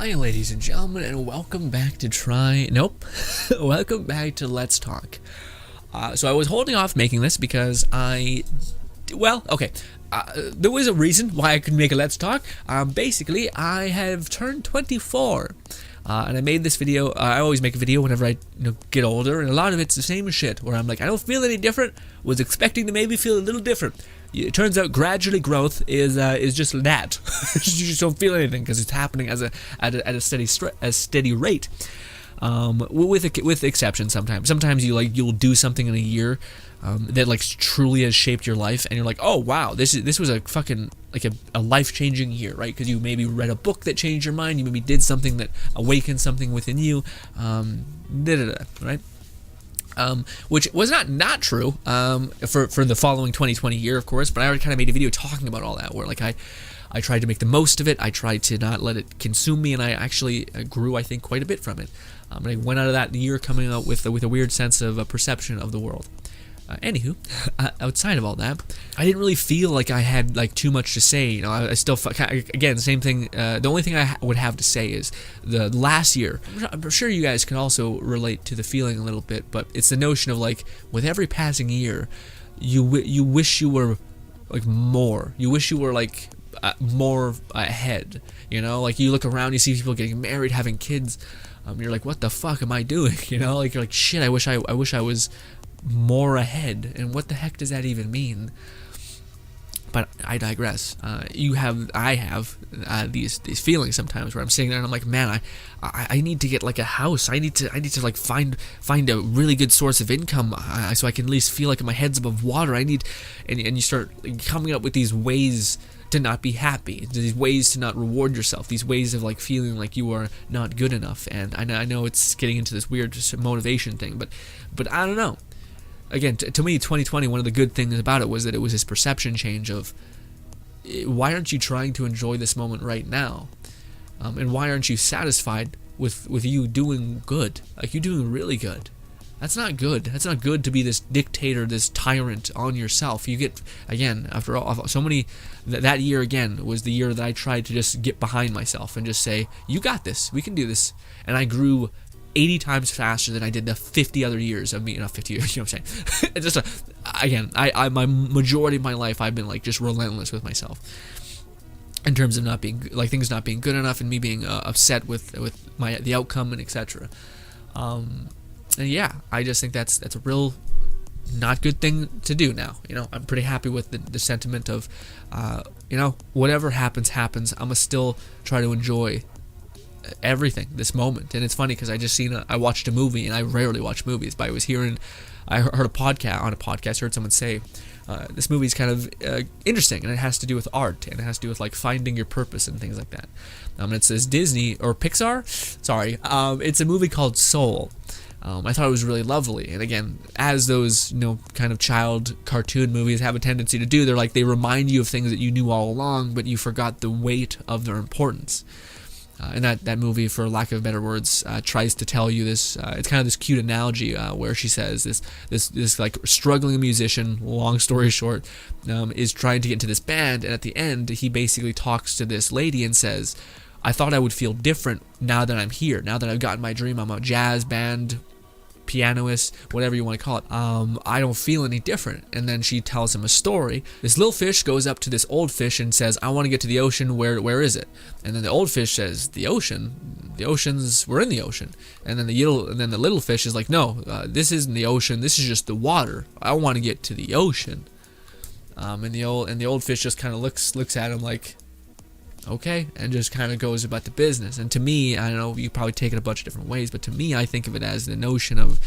Hi, ladies and gentlemen, and welcome back to welcome back to Let's Talk. So I was holding off making this because there was a reason why I couldn't make a Let's Talk. Basically, I have turned 24. And I made this video. I always make a video whenever I get older, and a lot of it's the same shit, where I'm like, I don't feel any different, was expecting to maybe feel a little different. It turns out gradually growth is just that. You just don't feel anything because it's happening at a steady rate. With exceptions sometimes. Sometimes you'll do something in a year that truly has shaped your life, and you're like, oh wow, this was a fucking a life-changing year, right? Because you maybe read a book that changed your mind, you maybe did something that awakened something within you, right? Which was not true for the following 2020 year, of course, but I already kind of made a video talking about all that, where I tried to make the most of it. I tried to not let it consume me, and I actually grew, I think, quite a bit from it. And I went out of that year coming out with a weird sense of a perception of the world. Anywho, outside of all that, I didn't really feel like I had too much to say. I still, again, same thing. The only thing I would have to say is the last year. I'm sure you guys can also relate to the feeling a little bit, but it's the notion of with every passing year, you wish you were more. You wish you were more ahead. You look around, you see people getting married, having kids. You're like, what the fuck am I doing? You're like, shit. I wish I was more ahead, and what the heck does that even mean? But I digress. I have these feelings sometimes where I'm sitting there and I'm like, man, I need to get a house. I need to find a really good source of income so I can at least feel like my head's above water. And you start coming up with these ways to not be happy, these ways to not reward yourself, these ways of feeling like you are not good enough. And I know it's getting into this weird motivation thing, but I don't know. Again, to me, 2020, one of the good things about it was that it was this perception change of, why aren't you trying to enjoy this moment right now? And why aren't you satisfied with you doing good? You're doing really good. That's not good. That's not good to be this dictator, this tyrant on yourself. You get, again, after all, so many, that year again was the year that I tried to just get behind myself and just say, you got this, we can do this. And I grew 80 times faster than I did the 50 other years of me, not 50 years, you know what I'm saying? It's just, again, my majority of my life, I've been just relentless with myself in terms of not being, things not being good enough, and me being upset with the outcome, and etc. And yeah, I just think that's a real not good thing to do now. I'm pretty happy with the sentiment of, whatever happens, I'm gonna still try to enjoy everything, this moment. And it's funny because I watched a movie, and I rarely watch movies, but I heard a podcast, heard someone say, this movie's kind of interesting, and it has to do with art, and it has to do with finding your purpose and things like that. And it says Disney or Pixar, sorry, it's a movie called Soul. I thought it was really lovely, and again, as those kind of child cartoon movies have a tendency to do, they remind you of things that you knew all along, but you forgot the weight of their importance. And that movie, for lack of better words, tries to tell you this. It's kind of this cute analogy where she says this struggling musician, long story short, is trying to get into this band, and at the end he basically talks to this lady and says, I thought I would feel different now that I'm here, now that I've gotten my dream. I'm a jazz band pianist, whatever you want to call it. I don't feel any different. And then she tells him a story. This little fish goes up to this old fish and says, I want to get to the ocean. Where is it? And then the old fish says, the ocean. We're in the ocean. And then the little fish is like, no, this isn't the ocean. This is just the water. I want to get to the ocean. And the old fish just kind of looks at him like, okay, and just kind of goes about the business. And to me, I don't know, you probably take it a bunch of different ways, but to me, I think of it as the notion of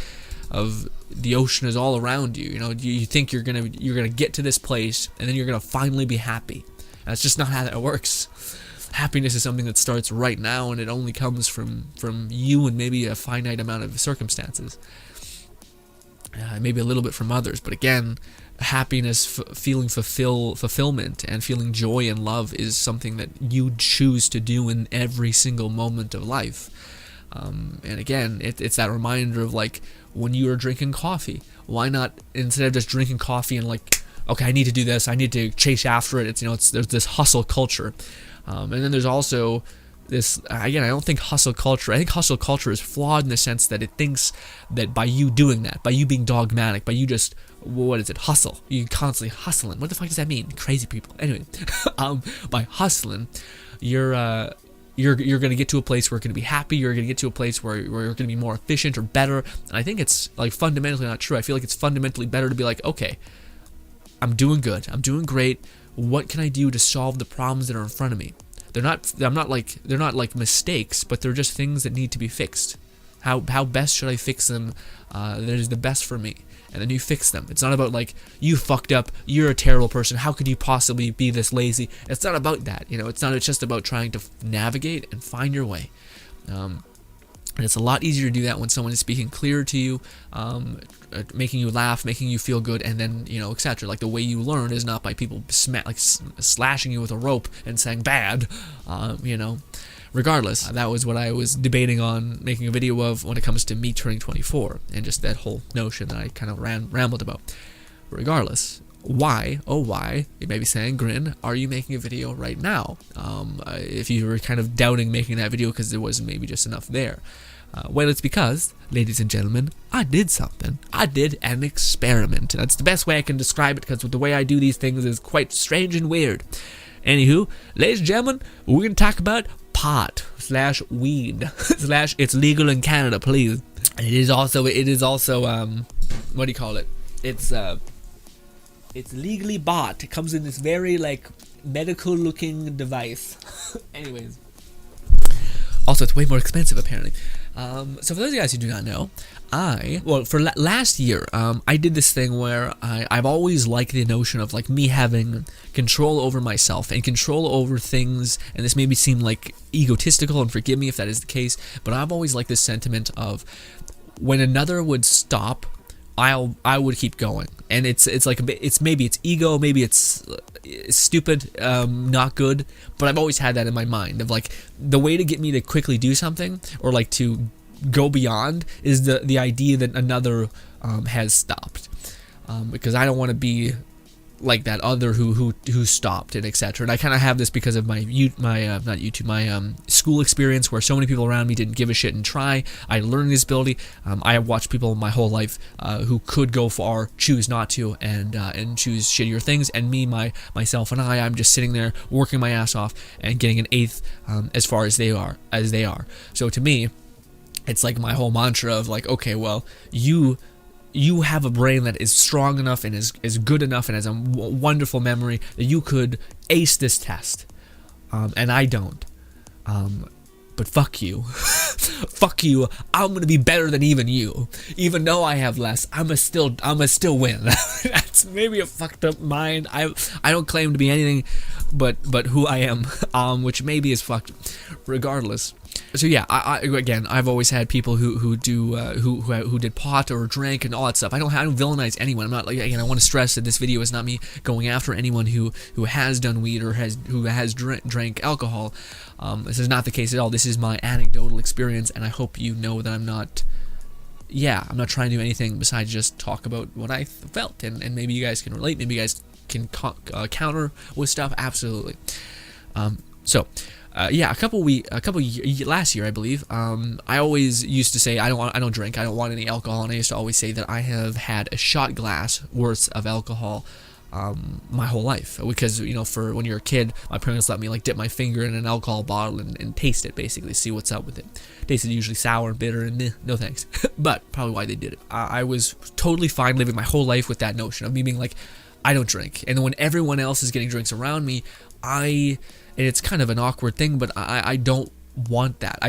the ocean is all around you. You think you're gonna get to this place, and then you're gonna finally be happy. And that's just not how that works. Happiness is something that starts right now, and it only comes from you and maybe a finite amount of circumstances. Maybe a little bit from others, but again, happiness, feeling fulfillment, and feeling joy and love is something that you choose to do in every single moment of life. And again, it's that reminder of when you are drinking coffee, why not, instead of just drinking coffee and okay, I need to do this, I need to chase after it. There's this hustle culture, and then there's also this again, I don't think hustle culture. I think hustle culture is flawed in the sense that it thinks that by you doing that, by you being dogmatic, by you just hustle, you constantly hustling. What the fuck does that mean? Crazy people. Anyway, by hustling, you're gonna get to a place where you're gonna be happy. You're gonna get to a place where you're gonna be more efficient or better. And I think it's like fundamentally not true. I feel like it's fundamentally better to be like, okay, I'm doing good. I'm doing great. What can I do to solve the problems that are in front of me? They're not like mistakes, but they're just things that need to be fixed. How best should I fix them that is the best for me? And then you fix them. It's not about like, you fucked up, you're a terrible person, how could you possibly be this lazy? It's not about that, it's just about trying to navigate and find your way. And it's a lot easier to do that when someone is speaking clear to you, making you laugh, making you feel good, and then, etc. Like the way you learn is not by people slashing you with a rope and saying bad, Regardless, that was what I was debating on making a video of when it comes to me turning 24, and just that whole notion that I kind of rambled about. Regardless, why, you may be saying, Grin, are you making a video right now? If you were kind of doubting making that video because there wasn't maybe just enough there. Well, it's because, ladies and gentlemen, I did something. I did an experiment. That's the best way I can describe it, because the way I do these things is quite strange and weird. Anywho, ladies and gentlemen, we're going to talk about pot / weed / it's legal in Canada, please. And it is also what do you call it? It's legally bought. It comes in this very like medical looking device. Anyways, also it's way more expensive apparently. So for those of you guys who do not know, last year, I did this thing where I've always liked the notion of like me having control over myself and control over things, and this maybe seem like egotistical, and forgive me if that is the case, but I've always liked this sentiment of when another would stop, I would keep going. And it's like maybe it's ego, maybe it's stupid, not good, but I've always had that in my mind of like the way to get me to quickly do something or like to go beyond is the idea that another has stopped, because I don't want to be like that other who stopped and etc. And I kind of have this because of my school experience, where so many people around me didn't give a shit and try. I learned this ability. I have watched people my whole life who could go far choose not to and choose shittier things, and myself and I'm just sitting there working my ass off and getting an eighth as far as they are. So to me, it's like my whole mantra of like, okay, well, you have a brain that is strong enough and is good enough and has a wonderful memory that you could ace this test, and I don't. But fuck you. Fuck you. I'm gonna be better than even you. Even though I have less, I'ma still win. That's maybe a fucked up mind. I don't claim to be anything but who I am, which maybe is fucked. Regardless. So yeah, I've always had people who did pot or drank and all that stuff. I don't villainize anyone. I'm not like, again, I want to stress that this video is not me going after anyone who has done weed or who has drank alcohol. This is not the case at all. This is my anecdotal experience, and I hope you know that I'm not trying to do anything besides just talk about what I felt, and maybe you guys can relate. Maybe you guys can counter with stuff. Absolutely. Last year, I believe, I always used to say I don't drink, I don't want any alcohol, and I used to always say that I have had a shot glass worth of alcohol my whole life, because for when you're a kid, my parents let me like dip my finger in an alcohol bottle and taste it, basically see what's up with it. Tasted usually sour and bitter, and no thanks. But probably why they did it. I was totally fine living my whole life with that notion of me being like, I don't drink, and then when everyone else is getting drinks around me, and it's kind of an awkward thing, but I don't want that.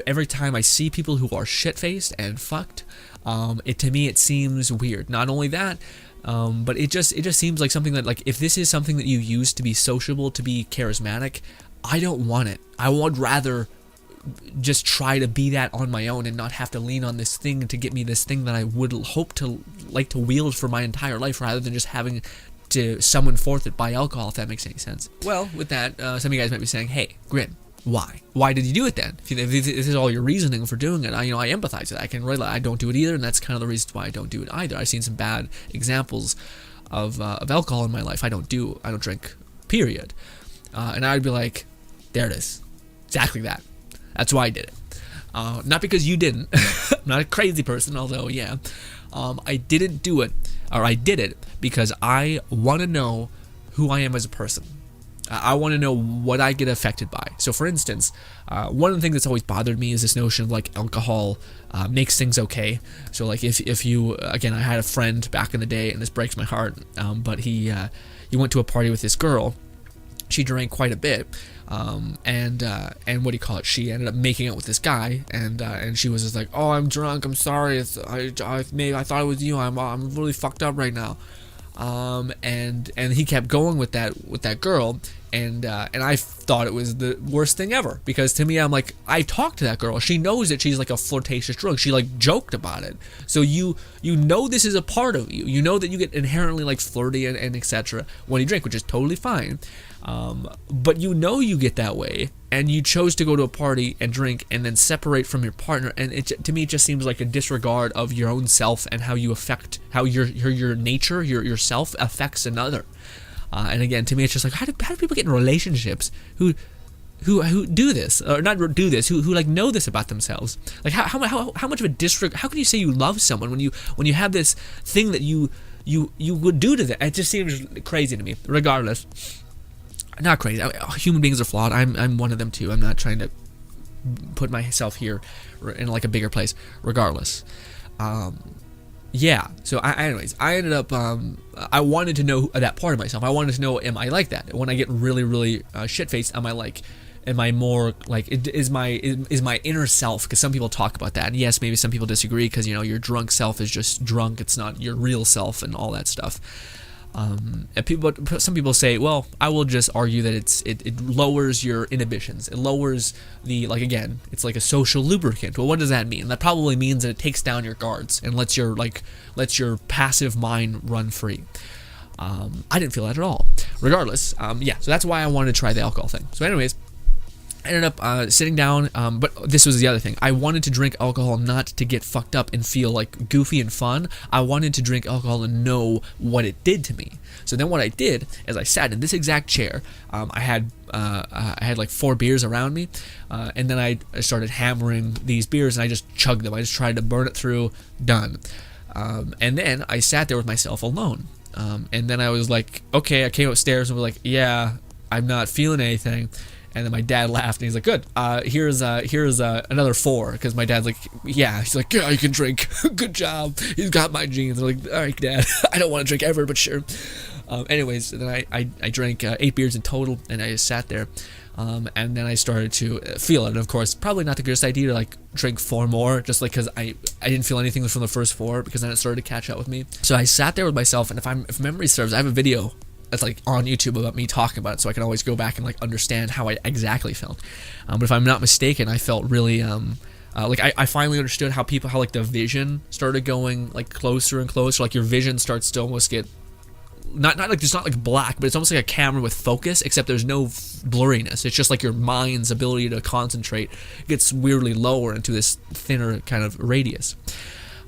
Every time I see people who are shit-faced and fucked, to me it seems weird. Not only that, but it just seems like something that, like, if this is something that you use to be sociable, to be charismatic, I don't want it. I would rather just try to be that on my own and not have to lean on this thing to get me this thing that I would hope to like to wield for my entire life, rather than just having to summon forth it by alcohol, if that makes any sense. Well, with that, some of you guys might be saying, hey, Grin, why? Why did you do it then? If this is all your reasoning for doing it, I empathize with that. I can relate. I don't do it either, and that's kind of the reason why I don't do it either. I've seen some bad examples of alcohol in my life. I don't drink, period. And I'd be like, there it is. Exactly that. That's why I did it. Not because you didn't. I'm not a crazy person, although, yeah. I didn't do it, or I did it because I want to know who I am as a person. I want to know what I get affected by. So, for instance, one of the things that's always bothered me is this notion of like alcohol makes things okay. So, like if you, again, I had a friend back in the day, and this breaks my heart, but he went to a party with this girl. She drank quite a bit, and what do you call it? She ended up making out with this guy, and she was just like, "Oh, I'm drunk. I'm sorry. I thought it was you. I'm really fucked up right now." And he kept going with that girl, and I thought it was the worst thing ever, because to me, I'm like, I talked to that girl. She knows that she's like a flirtatious drunk. She like joked about it. So you know this is a part of you. You know that you get inherently like flirty and etc. when you drink, which is totally fine. But you know you get that way, and you chose to go to a party and drink and then separate from your partner, and to me it just seems like a disregard of your own self and how you affect, how your nature, yourself affects another. And again, to me it's just like, how do people get in relationships who do this, or not do this, who like know this about themselves? Like how much of a disregard? How can you say you love someone when you have this thing that you would do to them? It just seems crazy to me. Regardless. Not crazy. Human beings are flawed. I'm one of them too. I'm not trying to put myself here in like a bigger place. Regardless, yeah. So anyways, I ended up. I wanted to know that part of myself. I wanted to know, am I like that? When I get really, really shit faced, am I more like, is my inner self? Because some people talk about that, and yes, maybe some people disagree, because your drunk self is just drunk. It's not your real self and all that stuff. And some people say, well, I will just argue that it lowers your inhibitions. It lowers the, like, again, it's like a social lubricant. Well, what does that mean? That probably means that it takes down your guards and lets your passive mind run free. I didn't feel that at all. Regardless, yeah, so that's why I wanted to try the alcohol thing. So anyways, I ended up sitting down, but this was the other thing. I wanted to drink alcohol not to get fucked up and feel like goofy and fun. I wanted to drink alcohol and know what it did to me. So then what I did is I sat in this exact chair. I had like 4 beers around me, and then I started hammering these beers, and I just chugged them. I just tried to burn it through. Done. And then I sat there with myself alone. And then I was like, okay, I came upstairs and was like, yeah, I'm not feeling anything. And then my dad laughed, and he's like, good, here's another 4, because my dad's like, yeah, he's like, yeah, you can drink. Good job. He's got my genes. I'm like, all right, Dad, I don't want to drink ever, but sure. Anyways, then I drank 8 beers in total, and I just sat there. And then I started to feel it. And of course, probably not the greatest idea to like drink 4 more, just like because I didn't feel anything from the first 4, because then it started to catch up with me. So I sat there with myself, and if memory serves, I have a video that's like on YouTube about me talking about it, so I can always go back and like understand how I exactly felt. But if I'm not mistaken, I felt really like I finally understood how like the vision started going like closer and closer. Like your vision starts to almost get not like, it's not like black, but it's almost like a camera with focus, except there's no blurriness. It's just like your mind's ability to concentrate gets weirdly lower into this thinner kind of radius.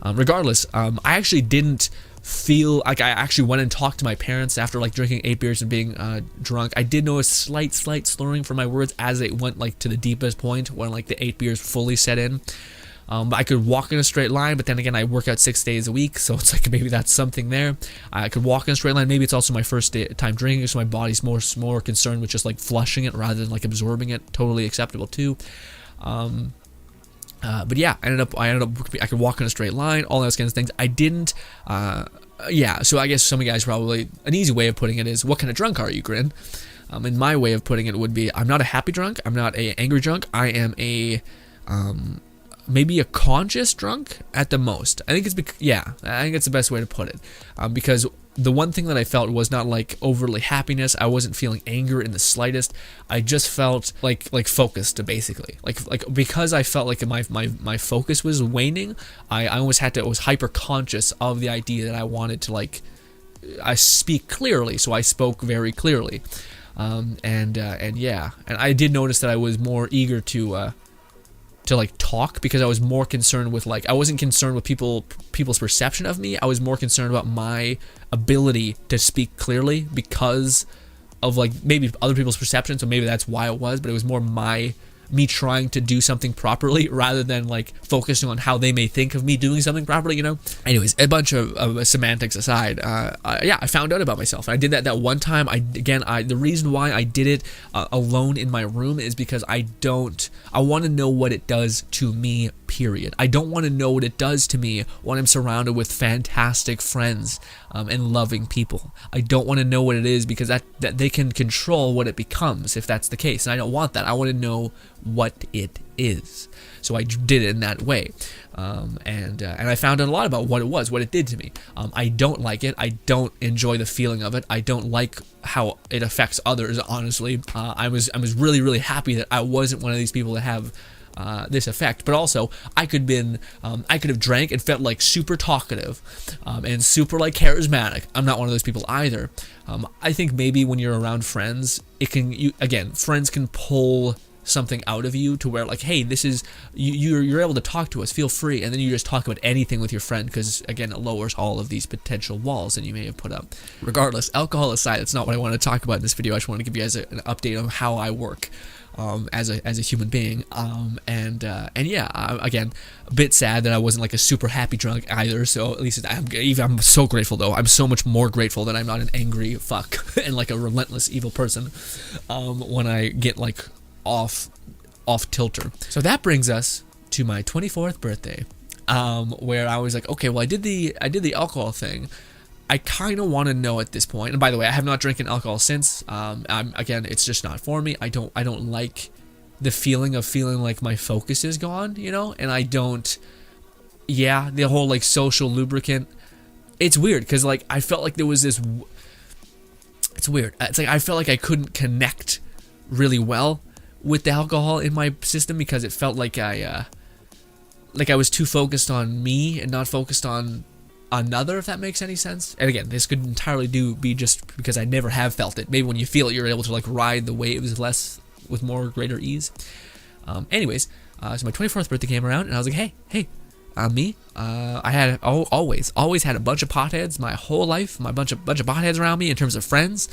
Regardless, I actually didn't feel like, I actually went and talked to my parents after like drinking 8 beers and being drunk. I did notice slight slurring for my words as it went like to the deepest point when like the 8 beers fully set in. I could walk in a straight line, but then again, I work out 6 days a week, so it's like maybe that's something there. I could walk in a straight line. Maybe it's also my first time drinking, so my body's more concerned with just like flushing it rather than like absorbing it. Totally acceptable too. But yeah, I ended up I could walk in a straight line, all those kinds of things. I didn't. Yeah, so I guess some of you guys probably, an easy way of putting it is, what kind of drunk are you, Grin? And my way of putting it would be, I'm not a happy drunk, I'm not a angry drunk, I am a maybe a conscious drunk at the most. I think it's the best way to put it, because the one thing that I felt was not like overly happiness. I wasn't feeling anger in the slightest. I just felt like focused, basically. Like because I felt like my focus was waning. I almost I was hyper conscious of the idea that I wanted to I speak clearly, so I spoke very clearly. And yeah, and I did notice that I was more eager to like talk, because I was more concerned with I wasn't concerned with people's perception of me. I was more concerned about my ability to speak clearly because of maybe other people's perception. So maybe that's why it was, but it was more my me trying to do something properly rather than like focusing on how they may think of me doing something properly, you know? Anyways, a bunch of semantics aside, yeah, I found out about myself. I did that one time. The reason why I did it alone in my room is because I want to know what it does to me, period. I don't want to know what it does to me when I'm surrounded with fantastic friends and loving people. I don't want to know what it is because that they can control what it becomes if that's the case. And I don't want that. I want to know what it is. So I did it in that way. And I found out a lot about what it did to me. I don't like it. I don't enjoy the feeling of it. I don't like how it affects others, honestly. I was really, really happy that I wasn't one of these people that have this effect, but also I could have drank and felt like super talkative and super like charismatic. I'm not one of those people either. I think maybe when you're around friends, friends can pull something out of you to where like, hey, this is you're able to talk to us, feel free, and then you just talk about anything with your friend because again it lowers all of these potential walls that you may have put up. Regardless, alcohol aside, that's not what I want to talk about in this video. I just want to give you guys an update on how I work as a human being, and yeah, again, a bit sad that I wasn't like a super happy drunk either. So at least I'm so grateful though. I'm so much more grateful that I'm not an angry fuck and like a relentless evil person when I get like off tilter. So that brings us to my 24th birthday, where I was like, okay, well I did the alcohol thing. I kind of want to know at this point, and by the way, I have not drinking alcohol since. Again, it's just not for me. I don't like the feeling of feeling like my focus is gone, you know, and I don't. Yeah, the whole like social lubricant. It's weird because like I felt like there was this. It's weird. It's like I felt like I couldn't connect really well with the alcohol in my system because it felt like I was too focused on me and not focused on another, if that makes any sense. And again, this could entirely be just because I never have felt it. Maybe when you feel it, you're able to like ride the waves with greater ease. Anyways, so my 24th birthday came around and I was like, hey, I'm me. I had always had a bunch of potheads my whole life. My bunch of potheads around me in terms of friends.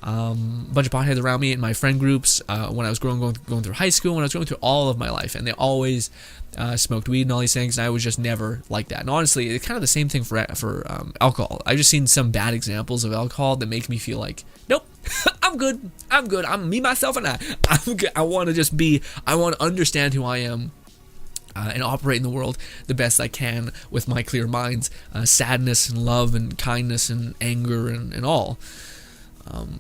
Bunch of potheads around me in my friend groups when I was going through high school, when I was going through all of my life, and they always smoked weed and all these things, and I was just never like that. And honestly, it's kind of the same thing for alcohol. I've just seen some bad examples of alcohol that make me feel like, nope, I'm good, I'm me, myself, and I'm good. I want to understand who I am and operate in the world the best I can with my clear minds, sadness and love and kindness and anger and all.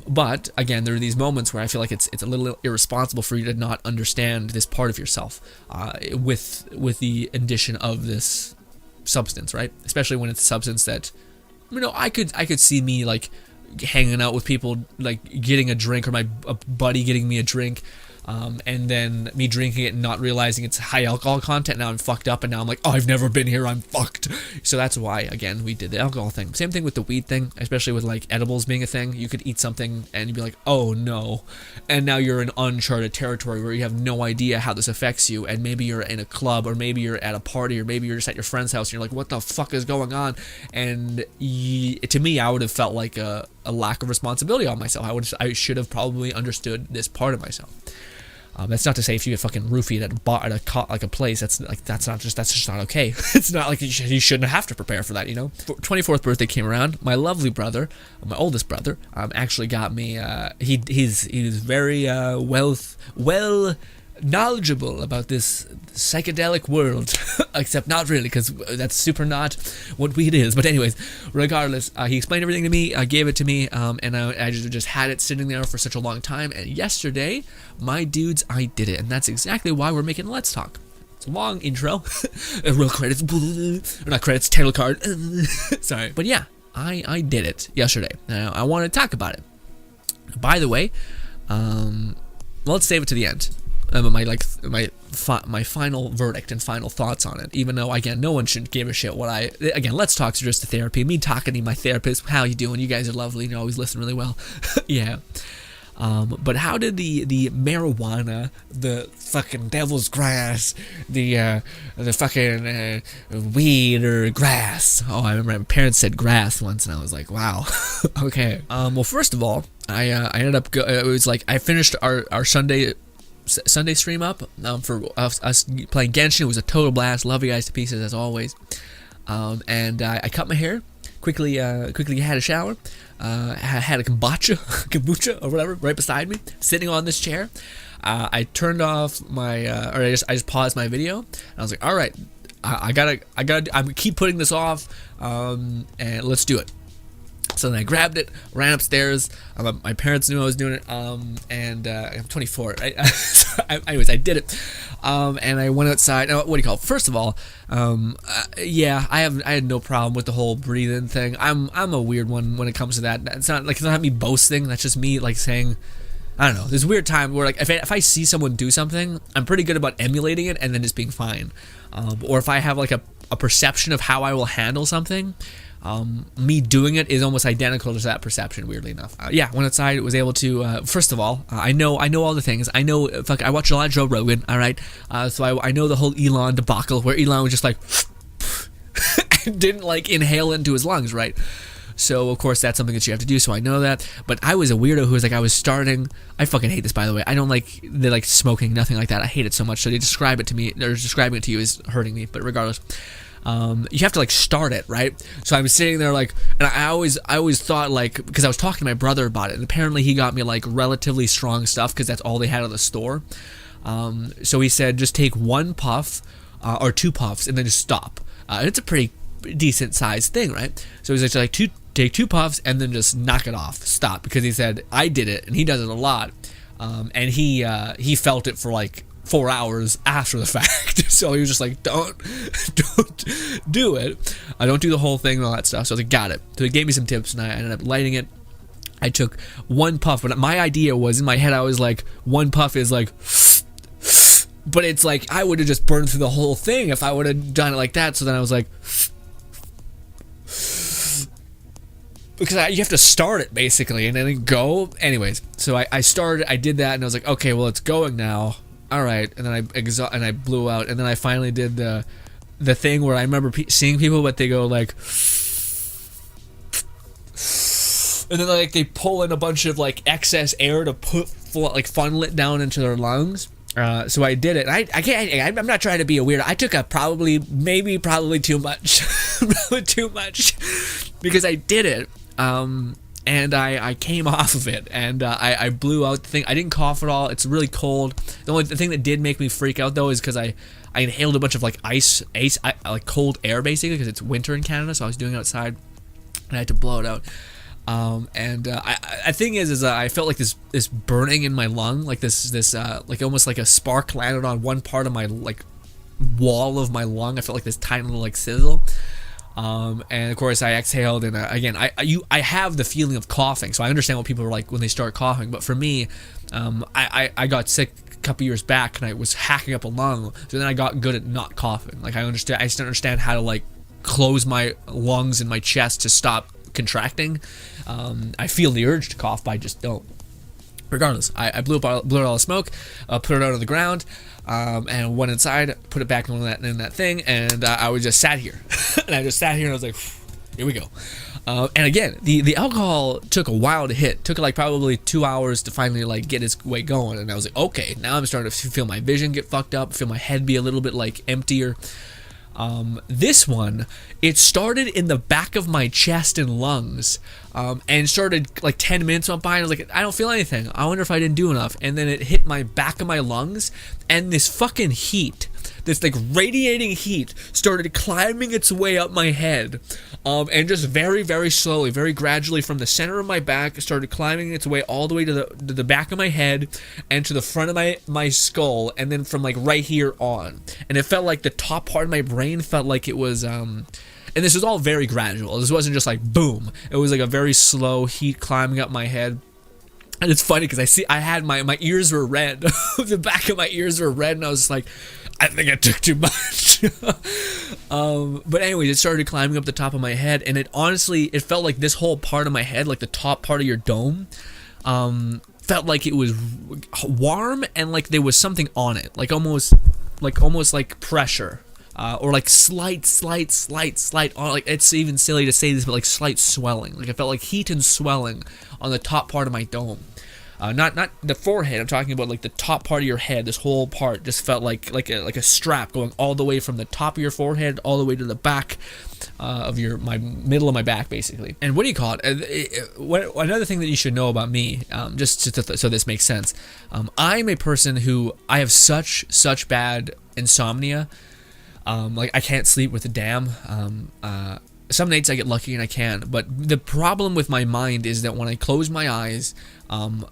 But again, there are these moments where I feel like it's a little irresponsible for you to not understand this part of yourself with the addition of this substance, right? Especially when it's a substance that, you know, I could see me like hanging out with people, like getting a drink, or a buddy getting me a drink, and then me drinking it and not realizing it's high alcohol content. Now I'm fucked up, and now I'm like, oh, I've never been here, I'm fucked. So that's why, again, we did the alcohol thing. Same thing with the weed thing, especially with like edibles being a thing. You could eat something and you'd be like, oh no, and now you're in uncharted territory where you have no idea how this affects you, and maybe you're in a club, or maybe you're at a party, or maybe you're just at your friend's house and you're like, what the fuck is going on? And to me, I would have felt like a lack of responsibility on myself. I should have probably understood this part of myself. That's not to say if you get fucking roofied at a bar, at a place, that's just not okay. It's not like you shouldn't have to prepare for that, you know. 24th birthday came around. My lovely brother, my oldest brother, actually got me. He's very well knowledgeable about this psychedelic world, except not really, because that's super not what weed is. But anyways, regardless, he explained everything to me, gave it to me, and I just had it sitting there for such a long time. And yesterday, my dudes, I did it, and that's exactly why we're making Let's Talk. It's a long intro, real credits, or not credits, title card. Sorry, but yeah, I did it yesterday. Now I want to talk about it. By the way, let's save it to the end. My final verdict and final thoughts on it, even though, again, no one should give a shit again, Let's Talk's just a therapy, me talking to my therapist, how you doing, you guys are lovely, you always listen really well. Yeah. But how did the marijuana, the fucking devil's grass, the fucking weed or grass? Oh, I remember my parents said grass once, and I was like, wow, okay. Well, first of all, I ended up it was like I finished our Sunday Sunday stream up for us playing Genshin. It was a total blast. Love you guys to pieces as always. And I cut my hair. Quickly had a shower. Had a kombucha or whatever right beside me, sitting on this chair. I turned off my, or I just paused my video. And I was like, all right, I gotta, I'm keep putting this off, and let's do it. So then I grabbed it, ran upstairs. My parents knew I was doing it, and I'm 24. Anyways, I did it, and I went outside. What do you call it? First of all, yeah, I had no problem with the whole breathing thing. I'm a weird one when it comes to that. It's not me boasting. That's just me like saying, I don't know. There's a weird time where like if I see someone do something, I'm pretty good about emulating it and then just being fine. Or if I have like a perception of how I will handle something. Me doing it is almost identical to that perception, weirdly enough. Yeah, went outside, was able to, first of all, I know all the things. I know, I watch a lot of Joe Rogan, alright? So I know the whole Elon debacle, where Elon was just like, didn't like inhale into his lungs, right? So, of course, that's something that you have to do, so I know that. But I was a weirdo who was like, I fucking hate this, by the way. I don't like, the like smoking, nothing like that. I hate it so much, so they describe it to me, or describing it to you is hurting me, but regardless. You have to like start it, right? So I'm sitting there like, and I always thought like, because I was talking to my brother about it, and apparently he got me like relatively strong stuff because that's all they had at the store. So he said just take one puff or two puffs and then just stop. It's a pretty decent sized thing, right? So he's like take two puffs and then just knock it off, stop, because he said I did it and he does it a lot, and he felt it for like 4 hours after the fact. So he was just like, don't do it. I don't do the whole thing and all that stuff. So I was like, got it. So he gave me some tips and I ended up lighting it. I took one puff, but my idea was, in my head I was like, one puff is like, but it's like I would have just burned through the whole thing if I would have done it like that. So then I was like, because you have to start it basically and then go. Anyways, so I started, I did that, and I was like, okay, well it's going now. All right, and then I blew out, and then I finally did the thing where I remember seeing people, but they go like, and then like they pull in a bunch of like excess air to funnel it down into their lungs. So I did it. I can't. I'm not trying to be a weirdo. I took probably too much, probably too much, because I did it. And I came off of it, and I blew out the thing. I didn't cough at all. It's really cold. The thing that did make me freak out though is because I inhaled a bunch of like ice, like cold air basically, because it's winter in Canada. So I was doing it outside, and I had to blow it out. I thing is I felt like this burning in my lung, like this like almost like a spark landed on one part of my like wall of my lung. I felt like this tiny little like sizzle. And of course I exhaled, and again I have the feeling of coughing, so I understand what people are like when they start coughing. But for me, I got sick a couple years back, and I was hacking up a lung, so then I got good at not coughing. Like I just understand how to like close my lungs and my chest to stop contracting. I feel the urge to cough, but I just don't. Regardless, I blew out all the smoke, put it out on the ground, and went inside, put it back in that thing, and I was just sat here. And I just sat here, and I was like, here we go. And again, the alcohol took a while to hit. Took like probably 2 hours to finally like get its way going. And I was like, okay, now I'm starting to feel my vision get fucked up, feel my head be a little bit like emptier. This one, it started in the back of my chest and lungs, and started like 10 minutes went by, and I was like, I don't feel anything. I wonder if I didn't do enough. And then it hit my back of my lungs, and this fucking heat, this like radiating heat, started climbing its way up my head, and just very, very slowly, very gradually from the center of my back, started climbing its way all the way to the back of my head and to the front of my skull, and then from like right here on. And it felt like the top part of my brain felt like it was, and this was all very gradual. This wasn't just like boom. It was like a very slow heat climbing up my head. And it's funny because I had my ears were red. The back of my ears were red, and I was just like, I think I took too much. But anyways, it started climbing up the top of my head, and it felt like this whole part of my head, like the top part of your dome, felt like it was warm, and like there was something on it, like almost like pressure, or like slight, like it's even silly to say this, but like slight swelling. Like I felt like heat and swelling on the top part of my dome. Not the forehead. I'm talking about like the top part of your head. This whole part just felt like a strap going all the way from the top of your forehead all the way to the back of my middle of my back, basically. And what do you call it? Another thing that you should know about me, so this makes sense. I'm a person who I have such bad insomnia. Like I can't sleep with a damn. Some nights I get lucky and I can, but the problem with my mind is that when I close my eyes,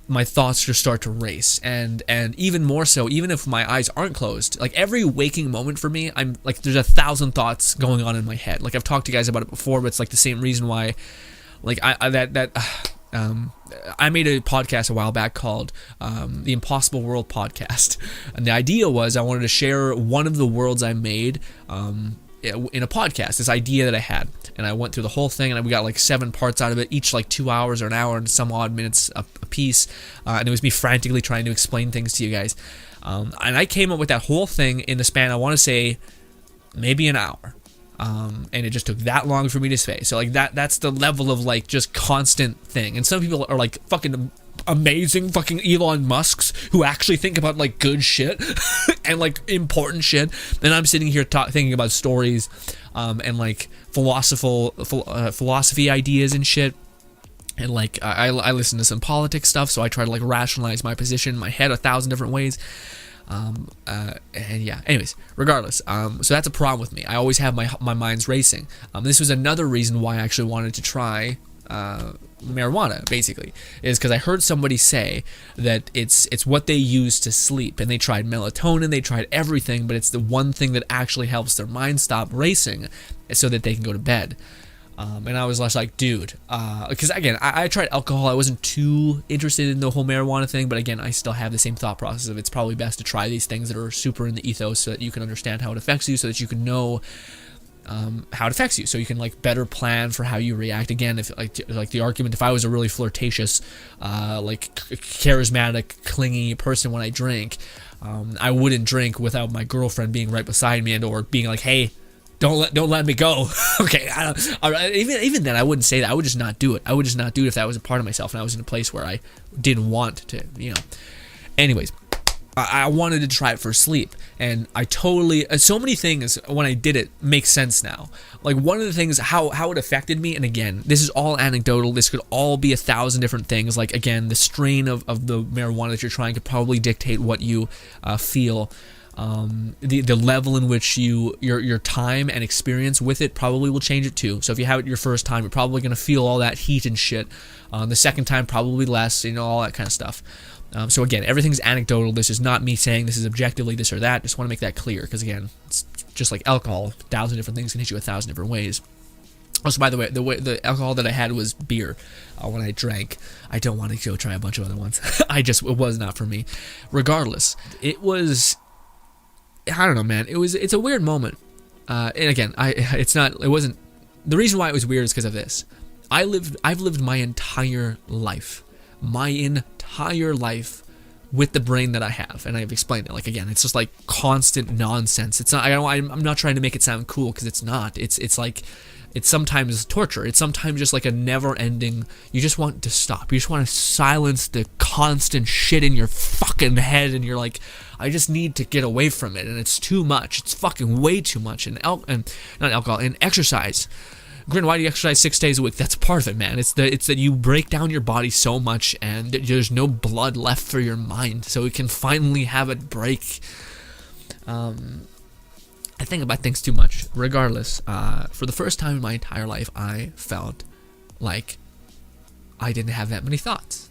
my thoughts just start to race, and even more so, even if my eyes aren't closed, like every waking moment for me, I'm like there's 1,000 thoughts going on in my head. Like I've talked to you guys about it before, but it's like the same reason why, like I made a podcast a while back called the Impossible World Podcast, and the idea was I wanted to share one of the worlds I made in a podcast, this idea that I had, and I went through the whole thing, and we got like 7 parts out of it, each like 2 hours or an hour and some odd minutes a piece, and it was me frantically trying to explain things to you guys, and I came up with that whole thing in the span, I want to say, maybe an hour. And it just took that long for me to say. So like that's the level of like just constant thing. And some people are like fucking amazing fucking Elon Musks who actually think about like good shit and like important shit. And I'm sitting here thinking about stories and like philosophy ideas and shit. And like I listen to some politics stuff, so I try to like rationalize my position in my head 1,000 different ways. And yeah, anyways, regardless, so that's a problem with me. I always have my mind's racing. This was another reason why I actually wanted to try marijuana, basically, is because I heard somebody say that it's what they use to sleep, and they tried melatonin, they tried everything, but it's the one thing that actually helps their mind stop racing so that they can go to bed. And I was just like, dude, because again, I tried alcohol. I wasn't too interested in the whole marijuana thing, but again, I still have the same thought process of it's probably best to try these things that are super in the ethos so that you can understand how it affects you, so that you can know how it affects you, so you can like better plan for how you react. Again, if like the argument, if I was a really flirtatious, like charismatic, clingy person when I drink, I wouldn't drink without my girlfriend being right beside me and or being like, hey, don't let me go. Okay, even then I wouldn't say that. I would just not do it. I would just not do it if that was a part of myself and I was in a place where I didn't want to, Anyways, I wanted to try it for sleep, and I totally, so many things when I did it make sense now. Like one of the things, how it affected me, and again, this is all anecdotal, this could all be 1,000 different things. Like again, the strain of the marijuana that you're trying could probably dictate what you feel. The level in which your time and experience with it probably will change it too. So if you have it your first time, you're probably going to feel all that heat and shit. The second time, probably less, all that kind of stuff. So again, everything's anecdotal. This is not me saying this is objectively this or that. Just want to make that clear, because again, it's just like alcohol. 1,000 different things can hit you 1,000 different ways. Also, by the way, the alcohol that I had was beer when I drank. I don't want to go try a bunch of other ones. It was not for me. Regardless, it was, I don't know, man. It's a weird moment. And again, it wasn't, the reason why it was weird is because of this. I've lived my entire life with the brain that I have, and I've explained it. Like again, it's just like constant nonsense. It's not. I'm not trying to make it sound cool, because it's not. It's like, it's sometimes torture. It's sometimes just like a never-ending. You just want to stop. You just want to silence the constant shit in your fucking head, and you're like, I just need to get away from it, and it's too much. It's fucking way too much. And not alcohol, and exercise. Grin, why do you exercise 6 days a week? That's part of it, man. It's that you break down your body so much, and there's no blood left for your mind, so it can finally have a break. I think about things too much. Regardless, for the first time in my entire life, I felt like I didn't have that many thoughts.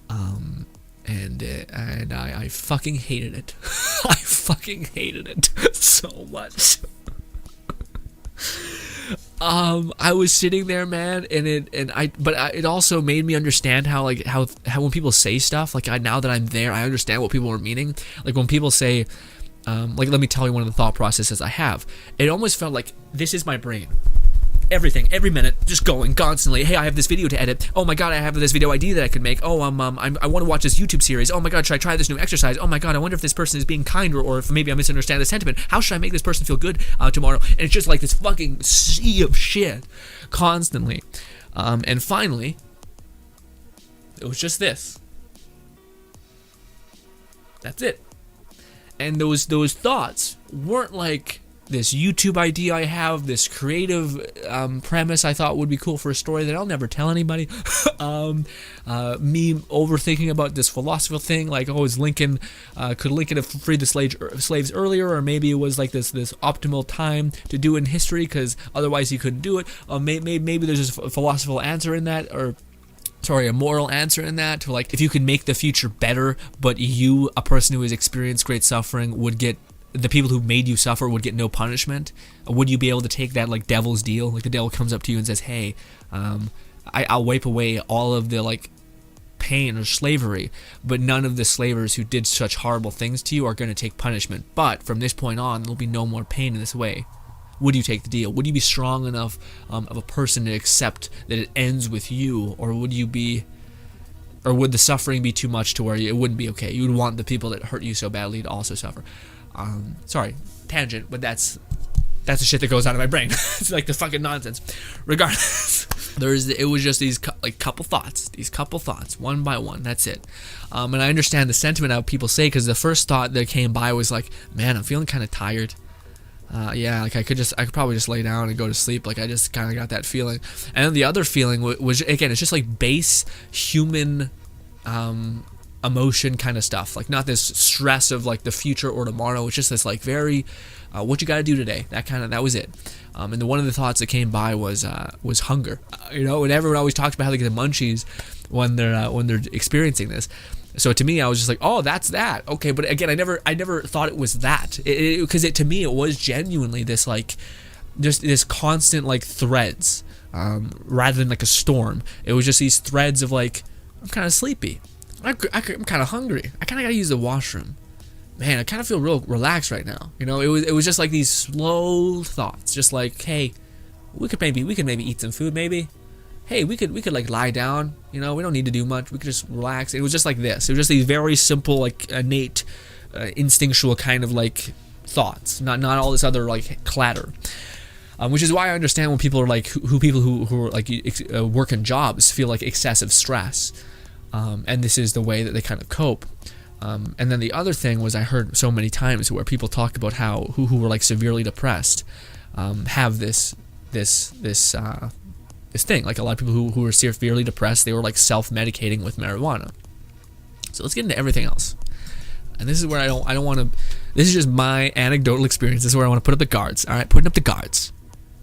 And I fucking hated it. I fucking hated it so much. I was sitting there, man, and it also made me understand how when people say stuff, like now that I'm there, I understand what people are meaning. Like when people say, like, let me tell you one of the thought processes I have. It almost felt like this is my brain. Everything, every minute, just going constantly. Hey, I have this video to edit. Oh my god, I have this video idea that I could make. Oh, I want to watch this YouTube series. Oh my god, should I try this new exercise? Oh my god, I wonder if this person is being kind, or if maybe I misunderstand the sentiment. How should I make this person feel good tomorrow? And it's just like this fucking sea of shit constantly. And finally, It was just this. That's it. And those thoughts weren't like this YouTube idea I have, this creative premise I thought would be cool for a story that I'll never tell anybody. Me overthinking about this philosophical thing, like, oh, is Lincoln, could Lincoln have freed the slaves earlier, or maybe it was like this optimal time to do it in history because otherwise he couldn't do it. Maybe there's a philosophical answer in that, or a moral answer in that, to like, if you could make the future better, but you, a person who has experienced great suffering, would get, the people who made you suffer would get no punishment. Would you be able to take that like devil's deal? Like the devil comes up to you and says, hey, I'll wipe away all of the like pain or slavery, but none of the slavers who did such horrible things to you are going to take punishment. But from this point on, there'll be no more pain in this way. Would you take the deal? Would you be strong enough of a person to accept that it ends with you, or would the suffering be too much to where it wouldn't be okay? You would want the people that hurt you so badly to also suffer. Sorry, tangent, but that's the shit that goes out of my brain. It's like the fucking nonsense. Regardless, it was just these couple thoughts, one by one. That's it. And I understand the sentiment of people say, because the first thought that came by was like, man, I'm feeling kind of tired. Yeah, like I could probably just lay down and go to sleep. Like I just kind of got that feeling. And then the other feeling was again, it's just like base human emotion kind of stuff. Like not this stress of like the future or tomorrow. It's just this like very what you got to do today. That was it. And one of the thoughts that came by was hunger. And everyone always talks about how they get the munchies when they're experiencing this. So to me, I was just like, oh, that's that. Okay, but again, I never thought it was that, because to me it was genuinely this like, just this constant like threads, rather than like a storm. It was just these threads of like, I'm kind of sleepy, I'm kind of hungry, I kind of gotta use the washroom. Man, I kind of feel real relaxed right now. It was just like these slow thoughts, just like, hey, we could maybe eat some food, maybe. Hey, we could like lie down, we don't need to do much, we could just relax. It was just like this. It was just these very simple, like innate, instinctual kind of like thoughts, not all this other like clatter. Which is why I understand when people are like, people who are like work in jobs feel like excessive stress, and this is the way that they kind of cope. And then the other thing was, I heard so many times where people talk about how who were like severely depressed have this thing. Like a lot of people who were severely depressed, they were like self-medicating with marijuana. So let's get into everything else. And this is where I don't want to. This is just my anecdotal experience. This is where I want to put up the guards. All right, putting up the guards.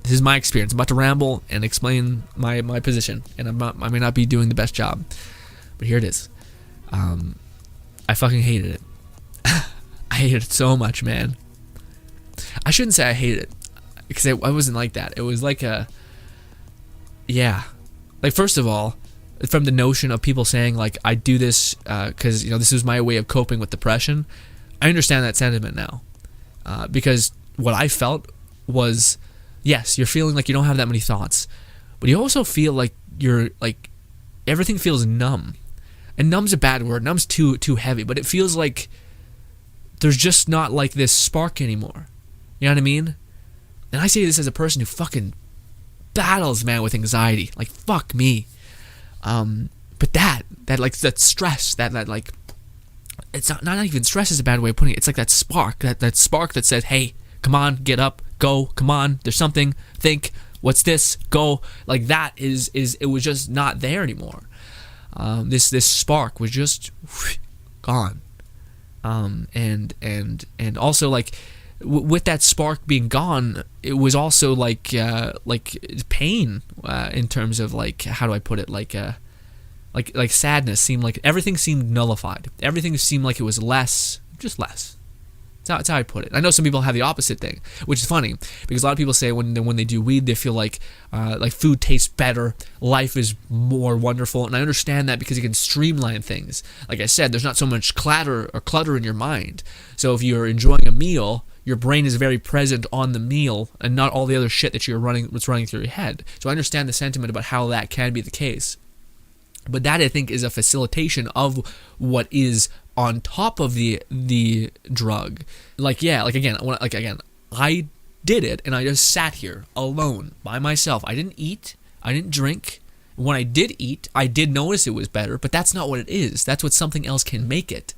This is my experience. I'm about to ramble and explain my position, and I may not be doing the best job, but here it is. I fucking hated it. I hated it so much, man. I shouldn't say I hated it, because I wasn't like that. It was like a. Yeah, like first of all, from the notion of people saying like, I do this because this is my way of coping with depression. I understand that sentiment now, because what I felt was, yes, you're feeling like you don't have that many thoughts, but you also feel like you're like, everything feels numb, and numb's a bad word. Numb's too heavy, but it feels like there's just not like this spark anymore. You know what I mean? And I say this as a person who fucking battles, man, with anxiety. Like, fuck me. But that like, that stress, that like, it's not even stress is a bad way of putting it. It's like that spark, that spark that said, hey, come on, get up, go, come on, there's something, think, what's this, go. Like that it was just not there anymore. This spark was just gone. And also like, with that spark being gone, it was also like pain, in terms of like, how do I put it, like sadness seemed like everything seemed nullified. Everything seemed like it was less. That's how I put it. I know some people have the opposite thing, which is funny, because a lot of people say when they do weed, they feel like food tastes better, life is more wonderful, and I understand that because you can streamline things. Like I said, there's not so much clatter or clutter in your mind. So if you're enjoying a meal, your brain is very present on the meal and not all the other shit that's running through your head. So I understand the sentiment about how that can be the case. But that, I think, is a facilitation of what is on top of the drug. Again, I did it, and I just sat here alone by myself. I didn't eat, I didn't drink, When I did eat, I did notice it was better, but that's not what it is. That's what something else can make it.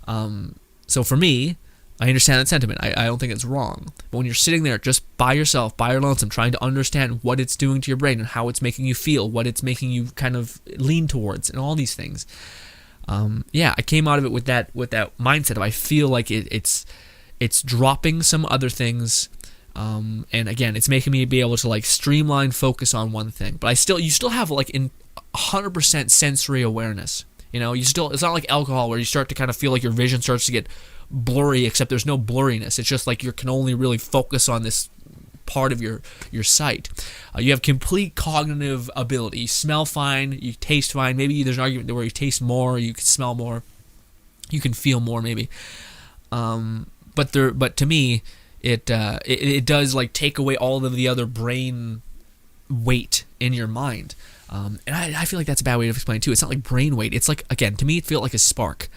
So for me, I understand that sentiment. I don't think it's wrong. But when you're sitting there just by yourself, by your lonesome, trying to understand what it's doing to your brain and how it's making you feel, what it's making you kind of lean towards, and all these things. I came out of it with that mindset of I feel like it's dropping some other things. And again, it's making me be able to like streamline focus on one thing. But you still have like in 100% sensory awareness. You know, it's not like alcohol where you start to kind of feel like your vision starts to get blurry, except there's no blurriness. It's just like you can only really focus on this part of your sight. You have complete cognitive ability. You smell fine, you taste fine. Maybe there's an argument where you taste more, you can smell more, you can feel more maybe. But to me, it does like take away all of the other brain weight in your mind. And I feel like that's a bad way to explain it too. It's not like brain weight. It's like, again, to me it felt like a spark.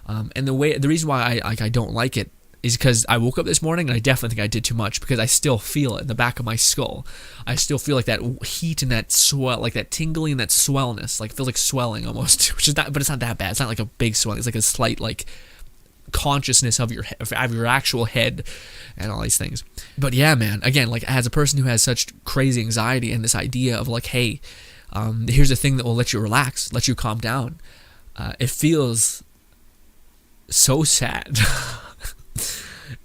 And the reason why I don't like it is because I woke up this morning and I definitely think I did too much, because I still feel it in the back of my skull. I still feel like that heat and that swell, like that tingling and that swellness, like it feels like swelling almost, which is not, but it's not that bad. It's not like a big swelling. It's like a slight like consciousness of your actual head and all these things. But yeah, man, again, like as a person who has such crazy anxiety and this idea of like, hey, here's a thing that will let you relax, let you calm down. It feels so sad.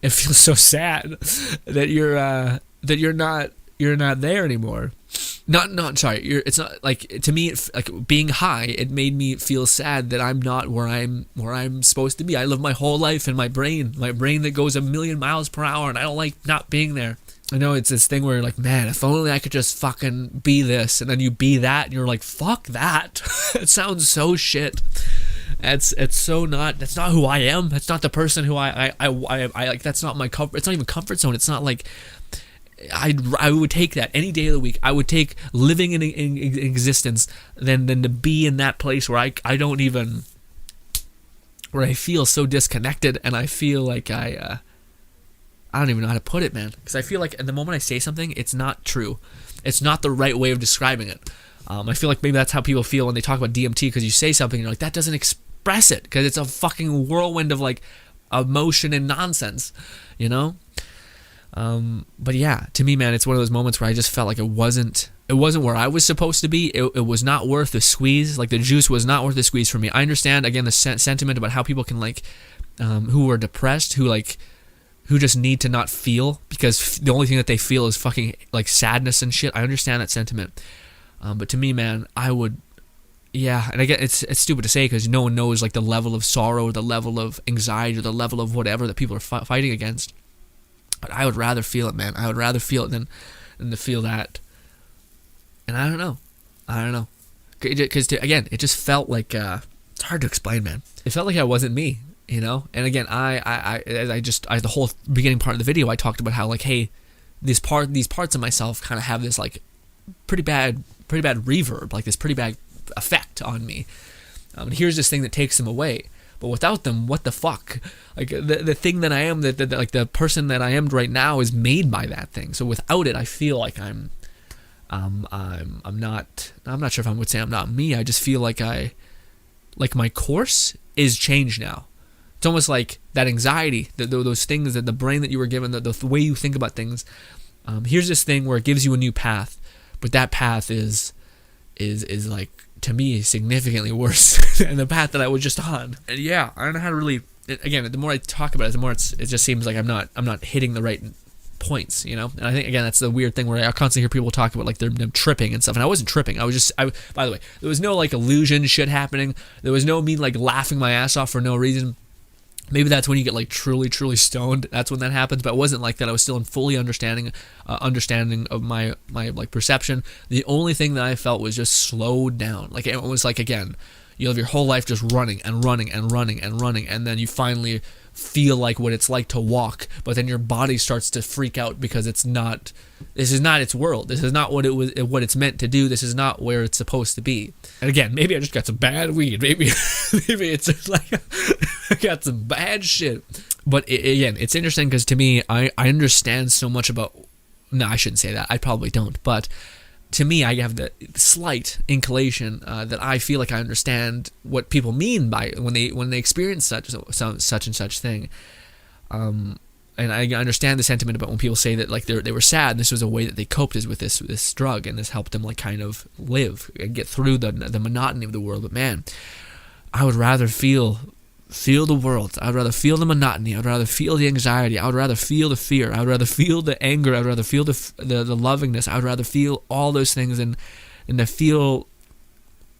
It feels so sad that you're not there anymore. It's not like, to me, like being high, it made me feel sad that I'm not where I'm supposed to be. I live my whole life in my brain that goes 1,000,000 miles per hour, and I don't like not being there. I know it's this thing where you're like, man, if only I could just fucking be this, and then you be that, and you're like, fuck that. It sounds so shit. It's so not. That's not who I am. That's not the person who I like. That's not my comfort. It's not even comfort zone. It's not like I would take that any day of the week. I would take living in existence than to be in that place where I don't even, where I feel so disconnected, and I feel like I don't even know how to put it, man. Because I feel like at the moment I say something, it's not true. It's not the right way of describing it. I feel like maybe that's how people feel when they talk about DMT, because you say something and you're like, that doesn't express it, because it's a fucking whirlwind of like emotion and nonsense, you know? But yeah, to me, man, it's one of those moments where I just felt like it wasn't where I was supposed to be. It was not worth the squeeze. Like the juice was not worth the squeeze for me. I understand, again, the sentiment about how people can like, who are depressed, who just need to not feel, because the only thing that they feel is fucking like sadness and shit. I understand that sentiment. But to me, man, I would, yeah, and again, it's stupid to say because no one knows like the level of sorrow, or the level of anxiety, or the level of whatever that people are fighting against. But I would rather feel it, man. I would rather feel it than to feel that. And I don't know. Because again, it just felt like it's hard to explain, man. It felt like I wasn't me, you know. And again, I the whole beginning part of the video, I talked about how like, hey, these parts of myself kind of have this like pretty bad reverb, like this pretty bad effect on me. And here's this thing that takes them away. But without them, what the fuck? Like the thing that I am, that like the person that I am right now is made by that thing. So without it, I feel like I'm not sure if I would say I'm not me. I just feel like my course is changed now. It's almost like that anxiety, those things that the brain that you were given, the way you think about things. Here's this thing where it gives you a new path, but that path is like, to me, significantly worse than the path that I was just on. And yeah, I don't know how to really. Again, the more I talk about it, the more it just seems like I'm not hitting the right points, you know. And I think again that's the weird thing where I constantly hear people talk about like they're tripping and stuff, and I wasn't tripping. By the way, there was no like illusion shit happening. There was no me like laughing my ass off for no reason. Maybe that's when you get like truly stoned. That's when that happens. But it wasn't like that. I was still in fully understanding of my like perception. The only thing that I felt was just slowed down. Like it was like, again, you live your whole life just running, and then you finally feel like what it's like to walk. But then your body starts to freak out because this is not its world. This is not what it's meant to do. This is not where it's supposed to be. And again, maybe I just got some bad weed. Maybe it's like I got some bad shit. But again, it's interesting because to me, I understand so much about. No, I shouldn't say that. I probably don't. But to me, I have the slight inclination that I feel like I understand what people mean by when they experience such and such thing. And I understand the sentiment about when people say that like they were sad and this was a way that they coped is with this drug, and this helped them like kind of live and get through the monotony of the world. But man, I would rather feel the world. I would rather feel the monotony. I would rather feel the anxiety. I would rather feel the fear. I would rather feel the anger. I would rather feel the lovingness. I would rather feel all those things and to feel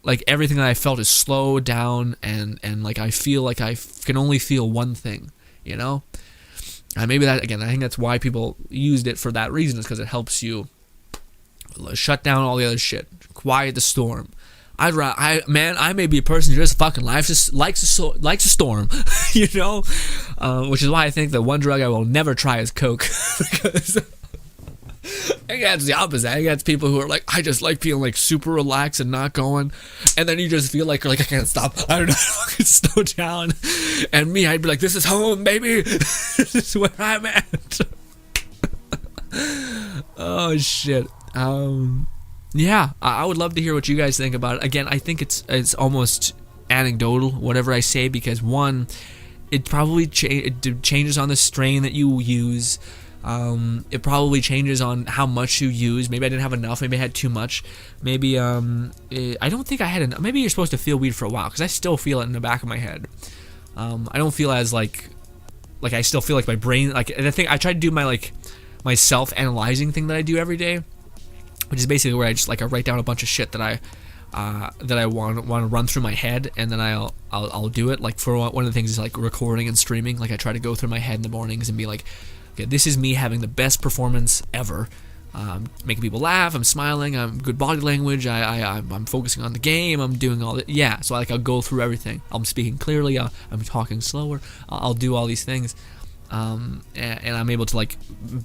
like everything that I felt is slowed down and like I feel like I can only feel one thing, you know? Maybe that, again, I think that's why people used it for that reason, is because it helps you shut down all the other shit, quiet the storm. I may be a person who just fucking likes a storm, you know, which is why I think the one drug I will never try is coke, because I think that's the opposite. I think that's people who are like, I just like feeling like super relaxed and not going, and then you just feel like you're like, I can't stop. I don't know, it's slow down. And me, I'd be like, this is home, baby. This is where I'm at. Oh shit. Yeah, I would love to hear what you guys think about it. Again, I think it's almost anecdotal, whatever I say, because one, it probably it changes on the strain that you use. It probably changes on how much you use. Maybe I didn't have enough. Maybe I had too much. Maybe I don't think I had enough. Maybe you're supposed to feel weed for a while, because I still feel it in the back of my head. I don't feel as like I still feel like my brain, like, and I think I try to do my self-analyzing thing that I do every day, which is basically where I just like I write down a bunch of shit that I want to run through my head, and then I'll do it. Like, for one of the things is like recording and streaming. Like, I try to go through my head in the mornings and be like, okay, this is me having the best performance ever, making people laugh, I'm smiling, I'm good body language, I'm focusing on the game, I'm doing all that. Yeah, so I'll go through everything. I'm speaking clearly, I'm talking slower, I'll do all these things, and I'm able to like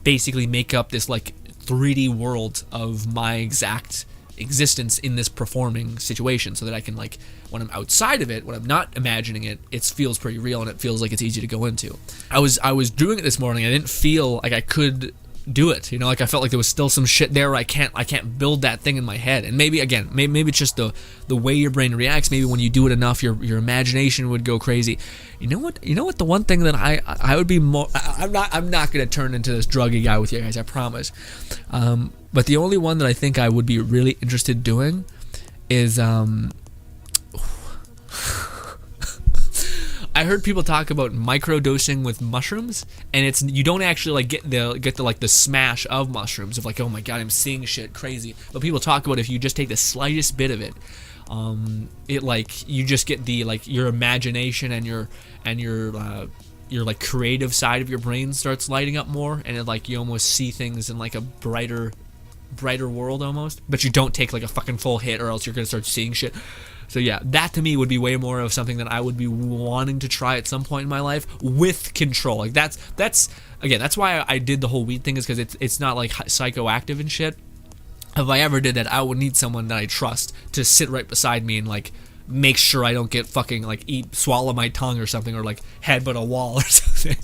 basically make up this like 3D world of my exact existence in this performing situation, so that I can, like, when I'm outside of it, when I'm not imagining it, it feels pretty real and it feels like it's easy to go into. I was doing it this morning. I didn't feel like I could do it, you know, like I felt like there was still some shit there where I can't build that thing in my head. And maybe it's just the way your brain reacts. Maybe when you do it enough, your imagination would go crazy. You know what the one thing that I would be more, I'm not gonna turn into this druggy guy with you guys, I promise, but the only one that I think I would be really interested in doing is I heard people talk about microdosing with mushrooms, and you don't actually like get the smash of mushrooms of like, oh my god, I'm seeing shit crazy. But people talk about if you just take the slightest bit of it, it like you just get the like your imagination and your like creative side of your brain starts lighting up more, and it like you almost see things in like a brighter world almost. But you don't take like a fucking full hit, or else you're gonna start seeing shit. So yeah, that to me would be way more of something that I would be wanting to try at some point in my life with control. Like that's why I did the whole weed thing, is because it's not like psychoactive and shit. If I ever did that, I would need someone that I trust to sit right beside me and like make sure I don't get fucking like swallow my tongue or something, or like headbutt a wall or something,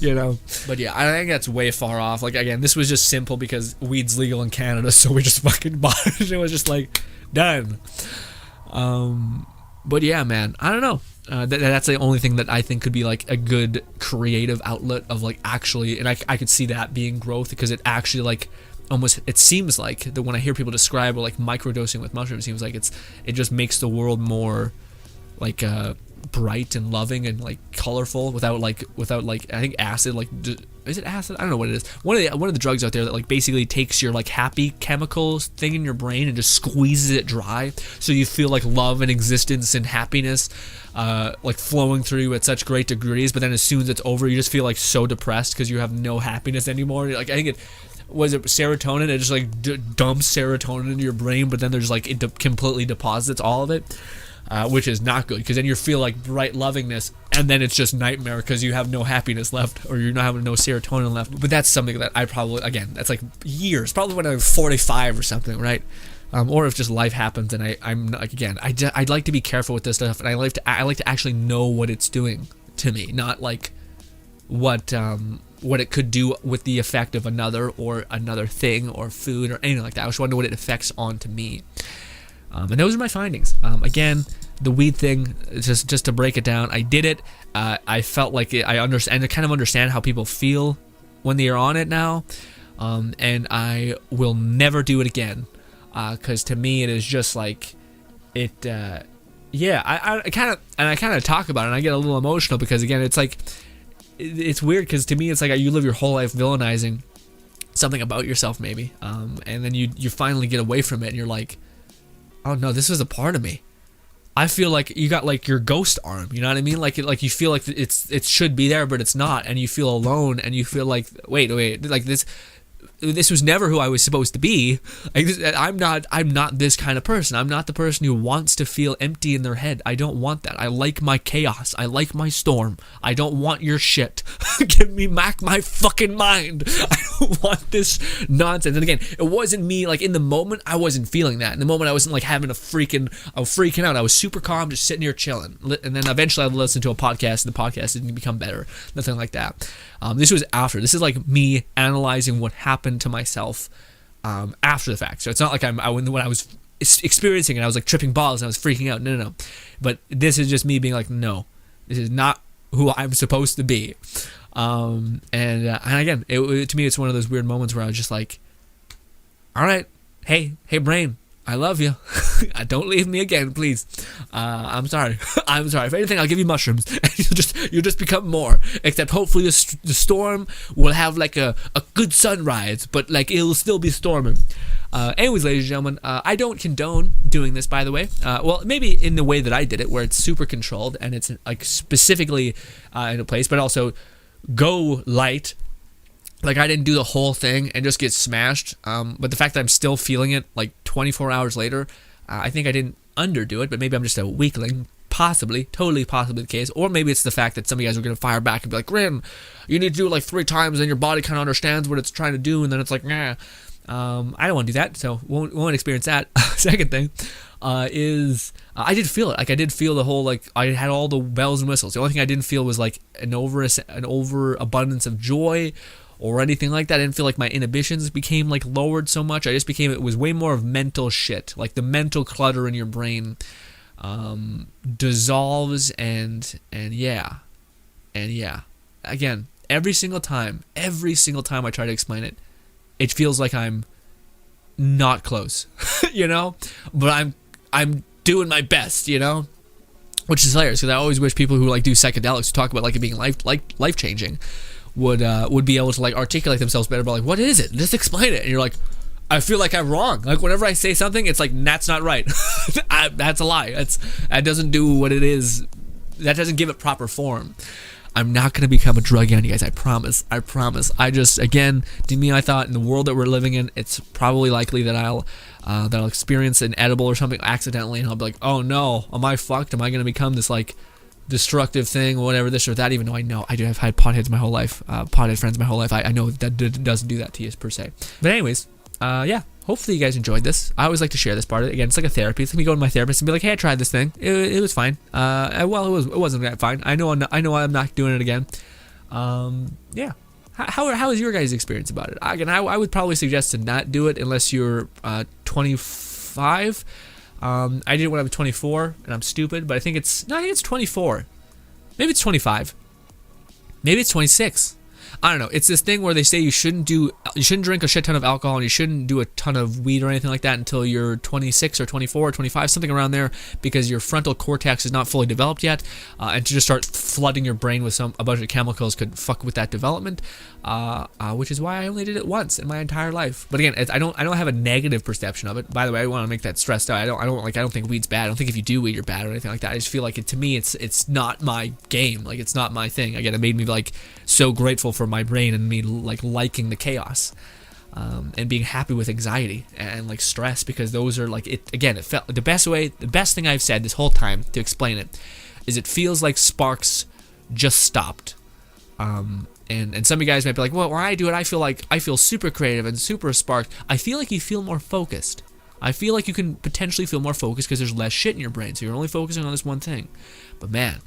you know. But yeah, I think that's way far off. Like, again, this was just simple because weed's legal in Canada, so we just fucking bought it. It was just like done. But yeah, man, I don't know. That's the only thing that I think could be like a good creative outlet of like actually, and I could see that being growth, because it actually like almost, it seems like that when I hear people describe like microdosing with mushrooms, it seems like it just makes the world more like bright and loving and like colorful without like I think acid, like, is it acid? I don't know what it is. One of the drugs out there that like basically takes your like happy chemicals thing in your brain and just squeezes it dry, so you feel like love and existence and happiness like flowing through you at such great degrees. But then as soon as it's over, you just feel like so depressed because you have no happiness anymore. Like, I think it was serotonin. It just like dumps serotonin into your brain, but then there's like it completely deposits all of it. Which is not good, because then you feel like bright lovingness, and then it's just nightmare because you have no happiness left, or you're not having no serotonin left. But that's something that I probably, again, that's like years, probably when I'm 45 or something, right? Or if just life happens, and I'm like, again, I'd like to be careful with this stuff, and I like to actually know what it's doing to me, not like what what it could do with the effect of another thing or food or anything like that. I just wonder what it affects onto me. And those are my findings. Again, the weed thing, just to break it down, I did it. I felt like I kind of understand how people feel when they are on it now. And I will never do it again. Because to me, it is just like it. I kind of talk about it, and I get a little emotional because again, it's like it's weird because to me, it's like you live your whole life villainizing something about yourself, maybe, and then you finally get away from it, and you're like, oh no, this is a part of me. I feel like you got like your ghost arm, you know what I mean? Like you feel like it should be there, but it's not, and you feel alone, and you feel like wait, like this was never who I was supposed to be. Like I'm not this kind of person. I'm not the person who wants to feel empty in their head. I don't want that. I like my chaos. I like my storm. I don't want your shit. Give me back my fucking mind. I don't want this nonsense. And again, it wasn't me, like in the moment, I wasn't feeling that. In the moment, I wasn't like having I was freaking out. I was super calm, just sitting here chilling. And then eventually I listened to a podcast, and the podcast didn't become better. Nothing like that. This was after. This is like me analyzing what happened to myself after the fact. So it's not like when I was experiencing it, I was like tripping balls and I was freaking out. No. But this is just me being like, no, this is not who I'm supposed to be. And again, to me, it's one of those weird moments where I was just like, all right, hey brain, I love you. Don't leave me again, please. I'm sorry. I'm sorry. If anything, I'll give you mushrooms, and you'll just become more. Except hopefully the storm will have like a good sunrise, but like it'll still be storming. Anyways, ladies and gentlemen, I don't condone doing this, by the way. Well, maybe in the way that I did it, where it's super controlled and it's like specifically in a place, but also go light. Like I didn't do the whole thing and just get smashed. But the fact that I'm still feeling it like 24 hours later, I think I didn't underdo it, but maybe I'm just a weakling. Possibly, totally possibly the case. Or maybe it's the fact that some of you guys are going to fire back and be like, Grin, you need to do it like 3 times and your body kind of understands what it's trying to do, and then it's like, nah. I don't want to do that, so won't experience that. Second thing is I did feel it. Like I did feel the whole, like I had all the bells and whistles. The only thing I didn't feel was like an overabundance of joy or anything like that. I didn't feel like my inhibitions became like lowered so much. It was way more of mental shit. Like the mental clutter in your brain dissolves and yeah. Again, every single time I try to explain it, it feels like I'm not close, you know? But I'm doing my best, you know? Which is hilarious, because I always wish people who like do psychedelics, who talk about like it being life changing, would be able to like articulate themselves better. But like, what is it? Just explain it. And you're like, I feel like I'm wrong. Like whenever I say something, it's like that's not right. That's a lie. That doesn't do what it is. That doesn't give it proper form. I'm not going to become a druggie on you guys. I promise. I just, again, to me, I thought in the world that we're living in, it's probably likely that I'll experience an edible or something accidentally, and I'll be like, oh no, am I fucked? Am I going to become this like destructive thing, or whatever, this or that? Even though I know I've had potheads my whole life, pothead friends my whole life. I know that doesn't do that to you per se. But anyways, yeah. Hopefully you guys enjoyed this. I always like to share this part of it. Again, it's like a therapy. It's like me going to my therapist and be like, hey, I tried this thing. It was fine. Well, it wasn't that fine. I know I'm not doing it again. Yeah. How is your guys' experience about it? Again, I would probably suggest to not do it unless you're 25. I did it when I was 24, and I'm stupid, but I think it's 24. Maybe it's 25. Maybe it's 26. I don't know. It's this thing where they say you shouldn't drink a shit ton of alcohol, and you shouldn't do a ton of weed or anything like that until you're 26 or 24 or 25, something around there, because your frontal cortex is not fully developed yet, and to just start flooding your brain with a bunch of chemicals could fuck with that development, which is why I only did it once in my entire life. But again, I don't have a negative perception of it. By the way, I want to make that stressed out. I don't think weed's bad. I don't think if you do weed you're bad or anything like that. I just feel like to me it's not my game. Like it's not my thing. Again, it made me like so grateful for my brain and me like liking the chaos, and being happy with anxiety and like stress, because those are like it. Again, it felt the best thing I've said this whole time to explain it is it feels like sparks just stopped. And some of you guys might be like, well, when I do it, I feel super creative and super sparked. I feel like you feel more focused. I feel like you can potentially feel more focused because there's less shit in your brain, so you're only focusing on this one thing. But man,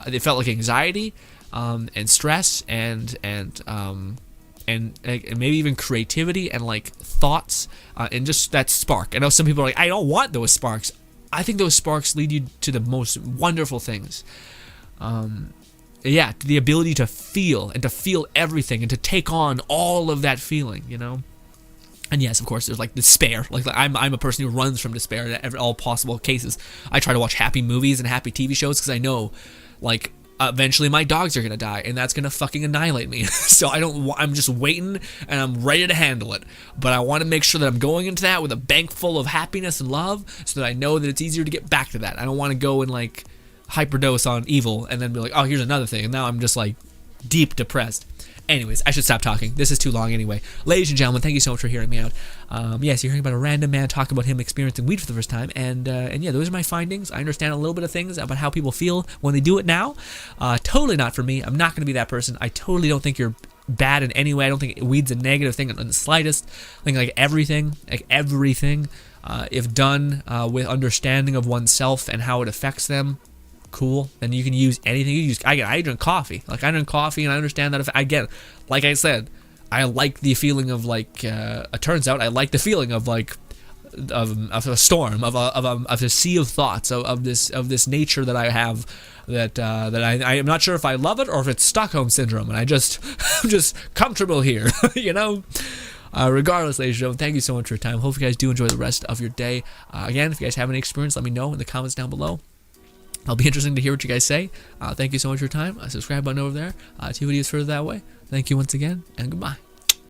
it felt like anxiety and stress and maybe even creativity and like thoughts and just that spark. I know some people are like, I don't want those sparks. I think those sparks lead you to the most wonderful things. Yeah, the ability to feel and to feel everything and to take on all of that feeling, you know. And yes, of course, there's like despair. Like I'm a person who runs from despair in all possible cases. I try to watch happy movies and happy TV shows because I know, like, eventually my dogs are gonna die, and that's gonna fucking annihilate me. So I'm just waiting, and I'm ready to handle it. But I want to make sure that I'm going into that with a bank full of happiness and love, so that I know that it's easier to get back to that. I don't want to go and like hyperdose on evil and then be like, oh, here's another thing, and now I'm just like deep depressed. Anyways, I should stop talking. This is too long anyway. Ladies and gentlemen, thank you so much for hearing me out. Yes, you're hearing about a random man talk about him experiencing weed for the first time, and yeah, those are my findings. I understand a little bit of things about how people feel when they do it now. Totally not for me. I'm not going to be that person. I totally don't think you're bad in any way. I don't think weed's a negative thing in the slightest. I think like everything, if done with understanding of oneself and how it affects them, cool. Then you can use anything. I drink coffee. Like I drink coffee, and I understand that. If I get, like I said, I like the feeling of like. It turns out I like the feeling of like, of a storm, of a sea of thoughts, of this nature that I have. That I am not sure if I love it or if it's Stockholm syndrome, and I'm just comfortable here, you know. Regardless, ladies and gentlemen, thank you so much for your time. Hope you guys do enjoy the rest of your day. Again, if you guys have any experience, let me know in the comments down below. It'll be interesting to hear what you guys say. Thank you so much for your time. Subscribe button over there. 2 videos further that way. Thank you once again, and goodbye.